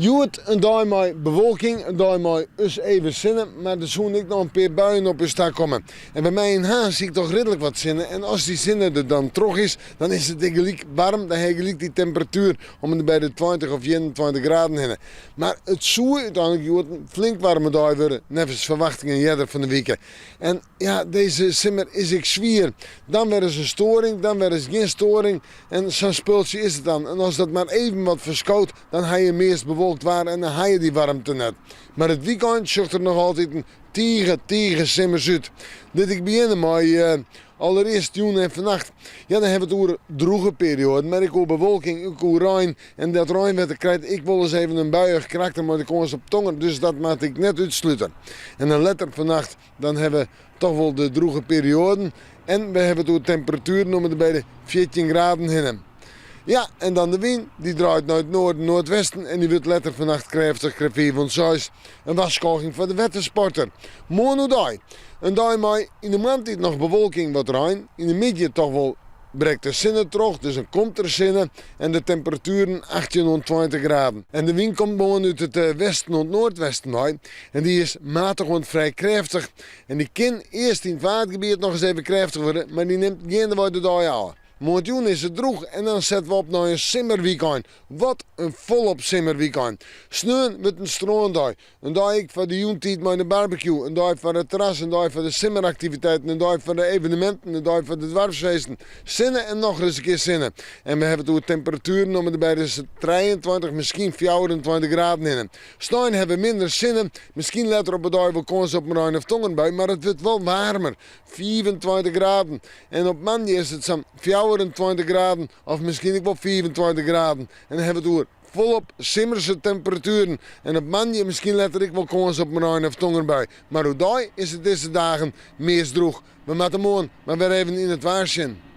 Joet een dag met bewolking, een dag met us even zinnen, maar er zullen ik nog een paar buien op een stad komen. En bij mij in Haan zie ik toch redelijk wat zinnen. En als die zinnen er dan terug is, dan is het gelijk warm, dan heb je gelijk die temperatuur om er bij de 20 of 21 graden heen. Maar het zou uiteindelijk een flink warme dag worden, nevens verwachtingen jeder van de weken. En ja, deze simmer is ik zwier. Dan weer eens een storing, dan weer eens geen storing. En zo'n spultje is het dan. En als dat maar even wat verskoot, dan ga je meest bewolkt waar en dan haal je die warmte net. Maar het weekend zocht er nog altijd een tegen simmers uit. Dit ik beginnen met allereerst juni en vannacht. Ja, dan hebben we het over droge periode. Maar ik hoor bewolking, ik hoor rein. En dat rein werd krijgt, ik wil eens even een buiig karakter, maar ik kom eens op tongen. Dus dat maak ik net uitsluiten. En dan letter vannacht, dan hebben we toch wel de droge periode. En we hebben het over temperatuur, noemen we bij de 14 graden heen. Ja, en dan de wind, die draait naar het noorden, noordwesten en die wordt letter vannacht krachtig, krijgt 4 van 6. Een waskolging voor de watersporter. Morgen dag. Een dag met in de maand nog bewolking wat rein. In de middag toch wel breekt de zinnen terug, dus dan komt er zinnen. En de temperaturen 18 tot 20 graden. En de wind komt gewoon uit het westen tot noordwesten bij. En die is matig en vrij krachtig. En die kan eerst in het vaartgebied nog eens even krachtig worden, maar die neemt geen de dag aan. Morgen is het droog en dan zetten we op naar een simmerweekend. Wat een volop simmerweekend. Sneeuw met een stroomdag. Een dag voor de joentijd met een barbecue. Een dag voor het terras, een dag voor de simmeractiviteiten. Een dag voor de evenementen, een dag voor de dwarfsfeesten. Zinnen en nog eens een keer zinnen. En we hebben het over temperaturen om erbij dus 23, misschien 24 graden in. Stein hebben minder zinnen. Misschien later op een dag wel kans op een of tongenbui. Maar het wordt wel warmer. 24 graden. En op maandag is het zo'n 24 graden of misschien ook wel 24 graden. En dan hebben we het over volop simmerse temperaturen. En op maandag misschien letterlijk wel kans op een of tongenbui. Maar hoe daar is het deze dagen meest droog. We moeten morgen maar weer even in het waarsjen.